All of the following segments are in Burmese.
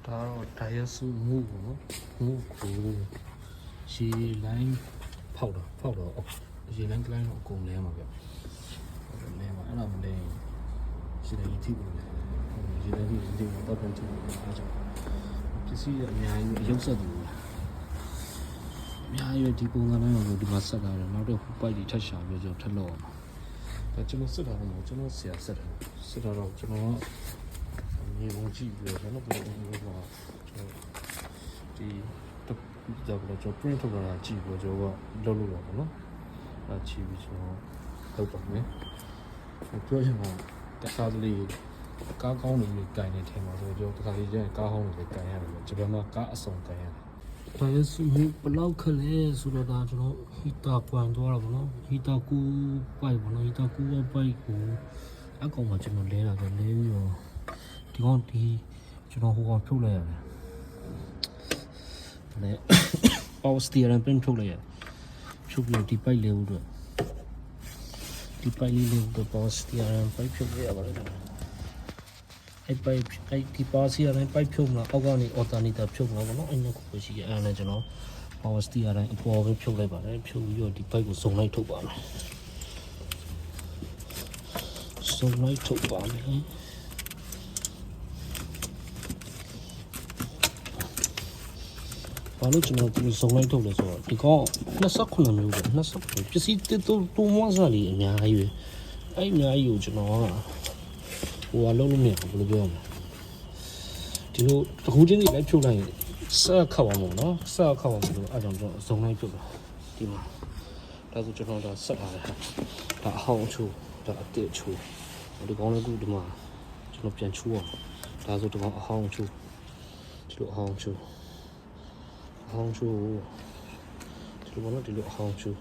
ဒါတော့ဒါရစုမှုပေါ့နော်မှုကိုရေလိုင်းဖောက်တော့ရေလိုင်းကလိုင်းတော့အကုန်လဲမှာဗျလဲမှာအဲ့ဒါမလဲရေလိုင်းထိပ်လို့လဲရေလိုင်းထိပ်တော့ပြန်ကြည့်အားကြောင့်ပစ္စည်းအများကြီးရုပ်ဆက်သူအများကြီးဒီပုံစံတိုင်းကိုဒီမှာဆက်လာတယ်နောက်တော့ပိုက်တွေထပ်ရှာပြီးတော့ထပ်လောက်အောင်ဒါကျွန်တော်ဆက်တာတော့ကျွန်တော်ဆရာဆက်တာတော့ကျွန်တော်မြေပုံကြည့်ပြီးတော့ကျွန်တော်ဒီတော့ကျွန်တော် print ထုတ်တာကြည့်ပြီးတော့ကျွန်တော်လုပ်လို့ရပါတော့အဲကြည့်ပြီးကျွန်တော်လုပ်ပါမယ်ပြောချင်တာတခါတလေကားကောင်းနေကြိုင်နေတယ်မှာဆိုကျွန်တော်တခါလေကျရင်ကားဟောင်းနေကြိုင်ရတယ်ဂျပန်မှာကားအစုံကြိုင်ရတယ်ဒါရစုဘလောက်ခလဲဆိုတော့ဒါကျွန်တော်ဟီတာကွန်သွားတာပေါ့နော်ဟီတာကူပိုက်ပေါ့နော်ဟီတာကူပိုက်ကိုအကောင်မှာကျွန်တော်လဲတာဆိုလဲပြီးတော့ဒီကောင်ဒီကျွန်တော်ဟိုကောင်ဖြုတ်လိုက်ရတယ်လေ power steering pin ဖြုတ်လိုက်ရတယ်ဖြုတ်ပြီးဒီပိုက်လေးဦးတော့ဒီပိုက်လေးတော့ power steering ပိုက်ဖြုတ်ရပါတယ်အဲ့ပိုက်အဲ့ဒီ power steering ပိုက်ဖြုတ်မှာအောက်ကနေ alternator ဖြုတ်မှာပေါ့နော်အဲ့နှစ်ခုရှိရအဲ့ဒါကျွန်တော် power steering အပေါ်ပဲဖြုတ်လိုက်ပါတယ်ဖြုတ်ပြီးတော့ဒီပိုက်ကိုစုံလိုက်ထုတ်ပါမယ်စုံလိုက်ထုတ်ပါမယ်ဘာလို့ကျွန်တော်ဒီစုံလိုက်ထုတ်လဲဆိုတော့ဒီကောင်29မျိုးပဲ29ပစ္စည်းတူမွန်စားလီအများကြီးပဲအဲ့အများကြီးကိုကျွန်တော်ကဟိုကလုံးလို့မရဘူးဘယ်လိုပြောရမလဲဒီလိုတခုချင်းစီလိုက်ဖြုတ်လိုက်ရင်ဆက်ခောက်အောင်ပေါ့နော်ဆက်ခောက်အောင်လို့အဲ့ကြောင့်ကျွန်တော်စုံလိုက်ဖြုတ်တာဒီမှာဒါဆိုကျွန်တော်ဒါဆက်ထားတယ်ဒါအဟောင်းချိုးဒါအတစ်ချိုးဒီကောင်လေးကဒီမှာကျွန်တော်ပြန်ချိုးအောင်ဒါဆိုဒီကောင်အဟောင်းချိုးဒီလိုအဟောင်းချိုးဟောင်းချိုးဒီလိုပေါ့နော်ဒီလိုဟောင်းချိုး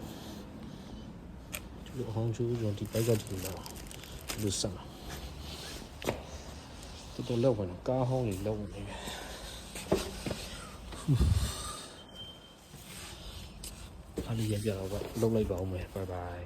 ကျွန်တော်ဒီပိုက်ကဒီလိုဆက်လာတော်လောက်ဝင်ကားဟောင်းလေးလောက်ဝင်နေအားလေးရပြတော့လောက်လိုက်ပါဦးမယ် bye bye